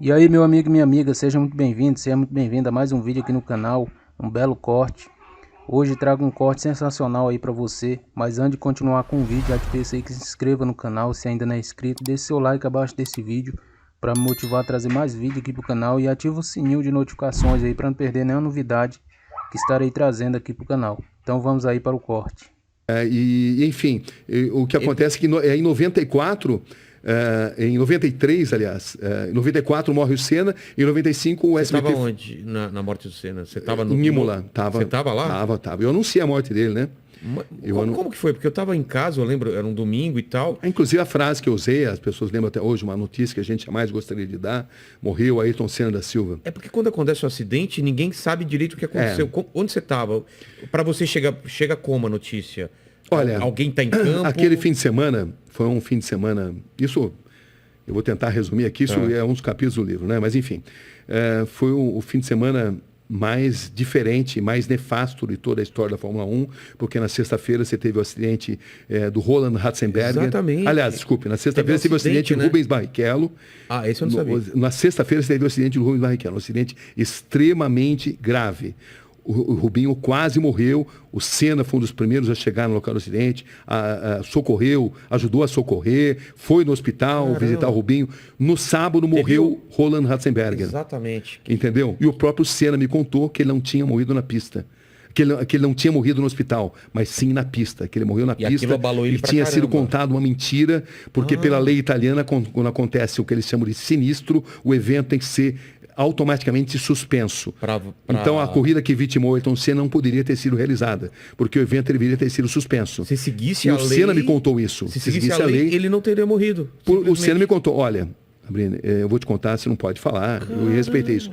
E aí, meu amigo e minha amiga, seja muito bem-vindo a mais um vídeo aqui no canal, um belo corte. Hoje trago um corte sensacional aí pra você, mas antes de continuar com o vídeo, já te peço aí que se inscreva no canal se ainda não é inscrito, deixe seu like abaixo desse vídeo para me motivar a trazer mais vídeo aqui pro canal e ativa o sininho de notificações aí para não perder nenhuma novidade que estarei trazendo aqui pro canal. Então vamos aí para o corte. Enfim, o que acontece é que em 94, em 93, aliás, em 94 morre o Senna, em 95 o Você SBT... estava onde na morte do Senna? Você estava no... Em Imola. Você estava lá? Tava. Eu anunciei a morte dele, né? Como que foi? Porque eu estava em casa, eu lembro, era um domingo e tal. Inclusive a frase que eu usei, as pessoas lembram até hoje, uma notícia que a gente jamais gostaria de dar, morreu Ayrton Senna da Silva. É porque quando acontece um acidente, ninguém sabe direito o que aconteceu. Onde você estava? Para você chega como a notícia? Olha, alguém está em campo? Aquele fim de semana, foi um fim de semana, isso, eu vou tentar resumir aqui, isso é um dos capítulos do livro, né? Mas enfim, foi o fim de semana mais diferente, mais nefasto de toda a história da Fórmula 1, porque na sexta-feira você teve o acidente do Roland Ratzenberger. Exatamente. Aliás, desculpe, na sexta-feira você teve o acidente do Rubens Barrichello. Ah, esse eu não sabia. Na sexta-feira você teve o acidente do Rubens Barrichello, um acidente extremamente grave. O Rubinho quase morreu, o Senna foi um dos primeiros a chegar no local do acidente, socorreu, ajudou a socorrer, foi no hospital visitar o Rubinho. No sábado morreu Roland Ratzenberger. Exatamente. Entendeu? E o próprio Senna me contou que ele não tinha morrido na pista. Que ele não tinha morrido no hospital, mas sim na pista, que ele morreu na pista. Aquilo abalou ele e tinha sido contado uma mentira, porque pela lei italiana, quando acontece o que eles chamam de sinistro, o evento tem que ser automaticamente suspenso. Então a corrida que vitimou Ayrton Senna não poderia ter sido realizada, porque o evento deveria ter sido suspenso. Se seguisse e a o lei... Senna me contou isso. Se seguisse a lei, ele não teria morrido. O Senna me contou, olha, Sabrina, eu vou te contar, você não pode falar, eu respeitei isso.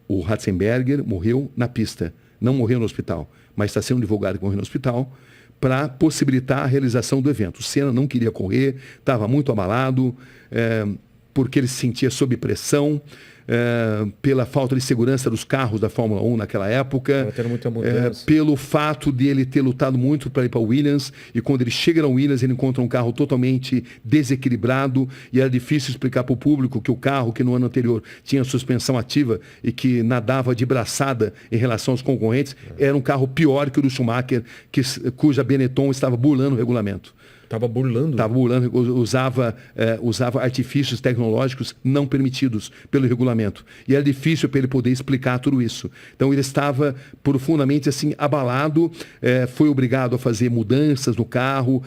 O Ratzenberger morreu na pista, não morreu no hospital, mas está sendo divulgado que morreu no hospital para possibilitar a realização do evento. O Senna não queria correr, estava muito abalado, porque ele se sentia sob pressão, pela falta de segurança dos carros da Fórmula 1 naquela época, pelo fato de ele ter lutado muito para ir para o Williams, e quando ele chega no Williams ele encontra um carro totalmente desequilibrado, e era difícil explicar para o público que o carro que no ano anterior tinha suspensão ativa e que nadava de braçada em relação aos concorrentes, era um carro pior que o do Schumacher, cuja Benetton estava burlando o regulamento. Estava burlando, usava artifícios tecnológicos não permitidos pelo regulamento. E era difícil para ele poder explicar tudo isso. Então ele estava profundamente assim abalado, foi obrigado a fazer mudanças no carro,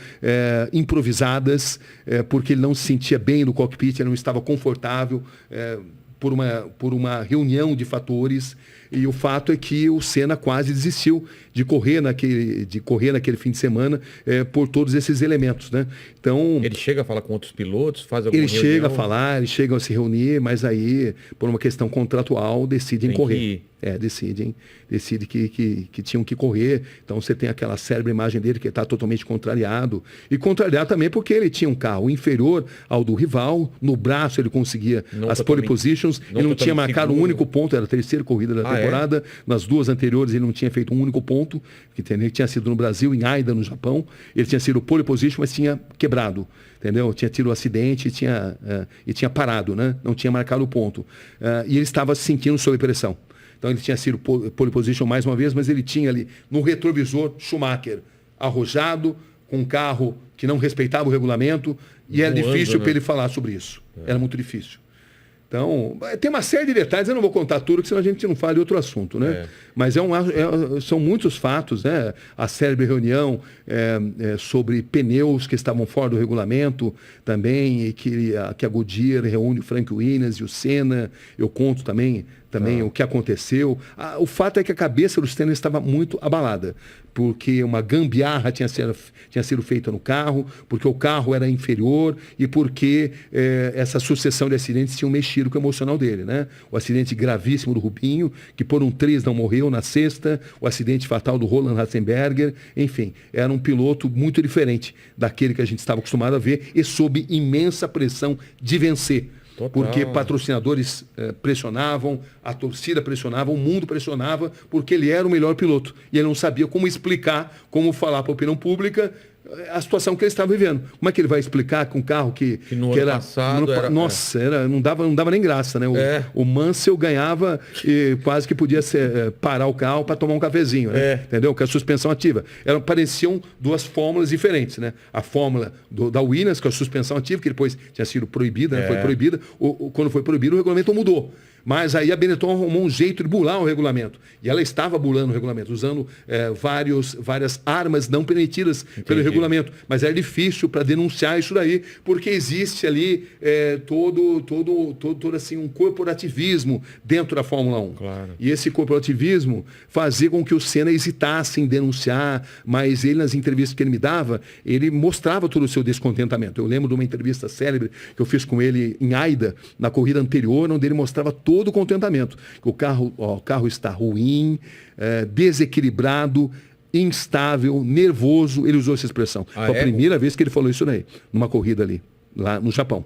improvisadas, porque ele não se sentia bem no cockpit, ele não estava confortável, por uma reunião de fatores, e o fato é que o Senna quase desistiu de correr naquele fim de semana por todos esses elementos, né? Então ele chega a falar com outros pilotos, faz alguma reunião? Chega a falar, eles chegam a se reunir, mas aí por uma questão contratual decidem correr. Decidem que tinham que correr. Então você tem aquela célebre imagem dele que está totalmente contrariado. E contrariado também porque ele tinha um carro inferior ao do rival. No braço ele conseguia as pole positions. Ele não tinha marcado um único ponto. Era a terceira corrida da temporada. Nas duas anteriores ele não tinha feito um único ponto. Ele tinha sido no Brasil, em Aida, no Japão. Ele tinha sido pole position, mas tinha quebrado. Entendeu? Tinha tido um acidente e tinha parado, né? Não tinha marcado o ponto. E ele estava se sentindo sob pressão. Então ele tinha sido pole position mais uma vez, mas ele tinha ali no retrovisor Schumacher arrojado, com um carro que não respeitava o regulamento, e era difícil para ele falar sobre isso. Era muito difícil. Então, tem uma série de detalhes, eu não vou contar tudo, porque senão a gente não fala de outro assunto, né? Mas são muitos fatos, né? A célebre reunião sobre pneus que estavam fora do regulamento também, e que a Goodyear reúne o Frank Williams e o Senna. Eu conto também o que aconteceu. O fato é que a cabeça do Senna estava muito abalada, porque uma gambiarra tinha sido feita no carro, porque o carro era inferior e porque essa sucessão de acidentes tinham mexido com o emocional dele, né? O acidente gravíssimo do Rubinho, que por um triz não morreu na sexta, o acidente fatal do Roland Ratzenberger, enfim, era um piloto muito diferente daquele que a gente estava acostumado a ver e sob imensa pressão de vencer. Total. Porque patrocinadores pressionavam, a torcida pressionava, o mundo pressionava, porque ele era o melhor piloto. E ele não sabia como explicar, como falar para a opinião pública a situação que ele estava vivendo. Como é que ele vai explicar com um carro que no que ano era... passado no, era... Nossa, não dava nem graça, né? O Mansell ganhava e quase que podia parar o carro para tomar um cafezinho, né? Entendeu? Com a suspensão ativa. Pareciam duas fórmulas diferentes, né? A fórmula da Williams, com a suspensão ativa, que depois tinha sido proibida, né? Foi proibida. Quando foi proibido, o regulamento mudou. Mas aí a Benetton arrumou um jeito de bular o regulamento. E ela estava bulando o regulamento, usando várias armas não permitidas pelo regulamento. Mas era difícil para denunciar isso daí, porque existe ali todo assim, um corporativismo dentro da Fórmula 1. Claro. E esse corporativismo fazia com que o Senna hesitasse em denunciar, mas ele, nas entrevistas que ele me dava, ele mostrava todo o seu descontentamento. Eu lembro de uma entrevista célebre que eu fiz com ele em Aida, na corrida anterior, onde ele mostrava todo o contentamento. O carro está ruim, desequilibrado, instável, nervoso. Ele usou essa expressão. Foi a primeira vez que ele falou isso daí, numa corrida ali, lá no Japão,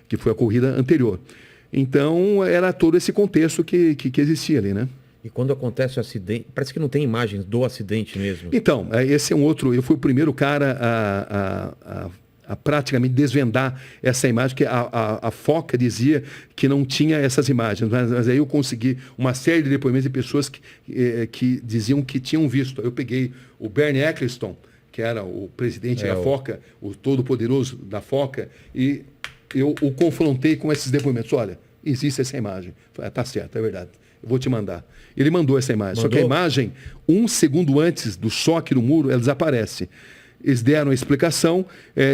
que foi a corrida anterior. Então, era todo esse contexto que existia ali, né? E quando acontece o acidente, parece que não tem imagens do acidente mesmo. Então, esse é um outro... Eu fui o primeiro cara a praticamente desvendar essa imagem, que a Foca dizia que não tinha essas imagens, mas aí eu consegui uma série de depoimentos de pessoas que diziam que tinham visto. Eu peguei o Bernie Eccleston, que era o presidente da Foca, o todo-poderoso da Foca, e eu o confrontei com esses depoimentos. Olha, existe essa imagem. Falei, tá certo, é verdade. Eu vou te mandar. Ele mandou essa imagem. Só que a imagem, 1 segundo antes do choque do muro, ela desaparece. Eles deram a explicação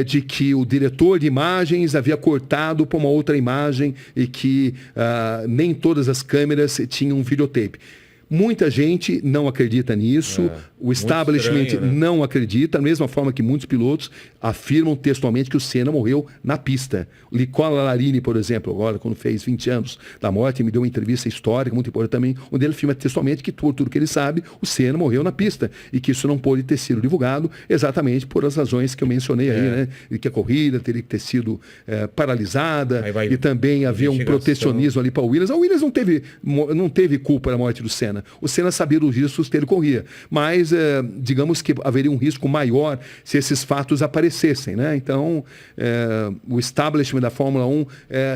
de que o diretor de imagens havia cortado para uma outra imagem e que nem todas as câmeras tinham videotape. Muita gente não acredita nisso, o establishment estranho, né? Não acredita, da mesma forma que muitos pilotos afirmam textualmente que o Senna morreu na pista. O Nicola Larini, por exemplo, agora quando fez 20 anos da morte, me deu uma entrevista histórica, muito importante também, onde ele afirma textualmente que, por tudo que ele sabe, o Senna morreu na pista e que isso não pôde ter sido divulgado exatamente por as razões que eu mencionei aí, né? E que a corrida teria que ter sido paralisada e também havia um protecionismo ali para o Williams. A Williams não teve culpa da morte do Senna. O Senna sabia dos riscos que ele corria, mas digamos que haveria um risco maior se esses fatos aparecessem, né? Então, o establishment da Fórmula 1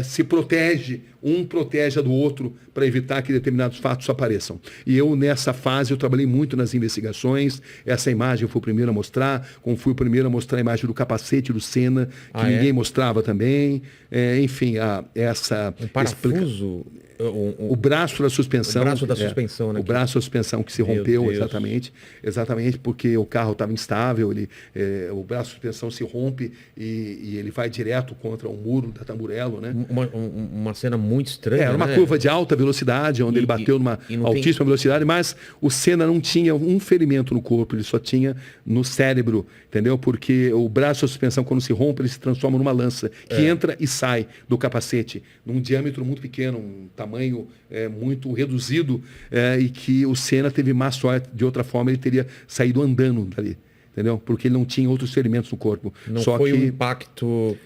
se protege, um protege a do outro para evitar que determinados fatos apareçam. E eu, nessa fase, eu trabalhei muito nas investigações. Essa imagem eu fui o primeiro a mostrar, como fui o primeiro a mostrar a imagem do capacete do Senna, que ninguém mostrava também. Enfim, essa... Um parafuso... O braço da suspensão. O braço da suspensão, né? O braço da suspensão que se rompeu, exatamente porque o carro estava instável, o braço da suspensão se rompe e ele vai direto contra o muro da Tamburello, né? Uma cena muito estranha. Era uma curva de alta velocidade, onde ele bateu numa altíssima velocidade, mas o Senna não tinha um ferimento no corpo, ele só tinha no cérebro, entendeu? Porque o braço da suspensão, quando se rompe, ele se transforma numa lança que entra e sai do capacete, num diâmetro muito pequeno, um tamanho muito reduzido, e que o Senna teve má sorte. De outra forma, ele teria saído andando dali, entendeu? Porque ele não tinha outros ferimentos no corpo. Não foi um impacto...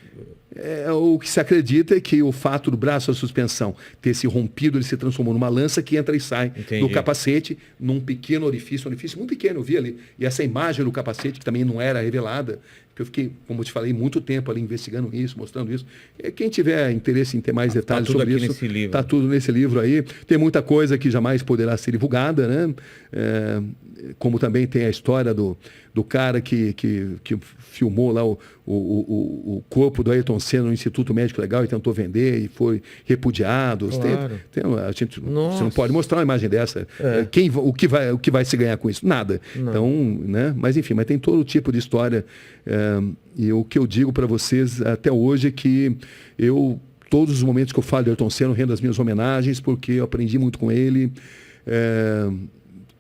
O que se acredita é que o fato do braço da suspensão ter se rompido, ele se transformou numa lança que entra e sai do capacete, num pequeno orifício, muito pequeno, eu vi ali. E essa imagem do capacete, que também não era revelada, que eu fiquei, como eu te falei, muito tempo ali investigando isso, mostrando isso. Quem tiver interesse em ter mais detalhes sobre isso, está tudo nesse livro aí. Tem muita coisa que jamais poderá ser divulgada, né? Como também tem a história do cara que filmou lá o corpo do Ayrton Senna no Instituto Médico Legal e tentou vender e foi repudiado. Claro. Você não pode mostrar uma imagem dessa. O que vai se ganhar com isso? Nada. Não. Então, né? Mas enfim, mas tem todo tipo de história. E o que eu digo para vocês até hoje é que todos os momentos que eu falo de Ayrton Senna, eu rendo as minhas homenagens, porque eu aprendi muito com ele.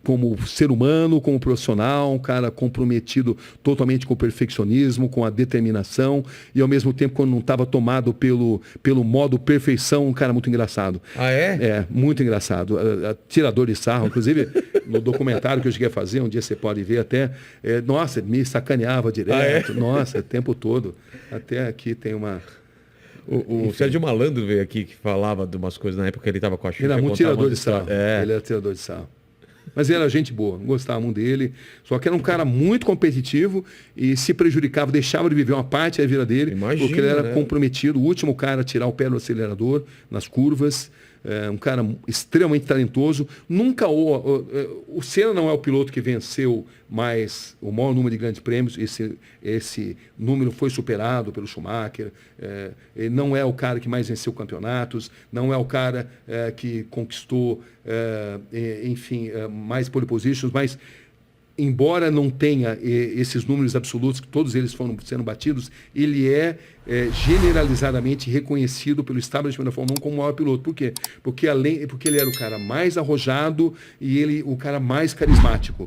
Como ser humano, como profissional, um cara comprometido totalmente com o perfeccionismo, com a determinação, e ao mesmo tempo, quando não estava tomado pelo modo perfeição, um cara muito engraçado. Ah, é? Muito engraçado. Tirador de sarro, inclusive no documentário que eu cheguei a fazer, um dia você pode ver até, nossa, me sacaneava direto, nossa, o tempo todo. Até aqui tem uma... O Sérgio Malandro veio aqui, que falava de umas coisas na época que ele estava com a Xuxa. Ele era muito tirador de sarro. Ele era tirador de sarro. Mas ele era gente boa, gostavam dele. Só que era um cara muito competitivo e se prejudicava, deixava de viver uma parte da vida dele, porque ele era comprometido, o último cara a tirar o pé do acelerador nas curvas. Um cara extremamente talentoso. Nunca o Senna não é o piloto que venceu mais o maior número de grandes prêmios. Esse número foi superado pelo Schumacher. Ele não é o cara que mais venceu campeonatos. Não é o cara que conquistou, mais pole positions. Mas embora não tenha esses números absolutos, que todos eles foram sendo batidos, ele é generalizadamente reconhecido pelo establishment da Fórmula 1 como o maior piloto. Por quê? Porque ele era o cara mais arrojado e o cara mais carismático.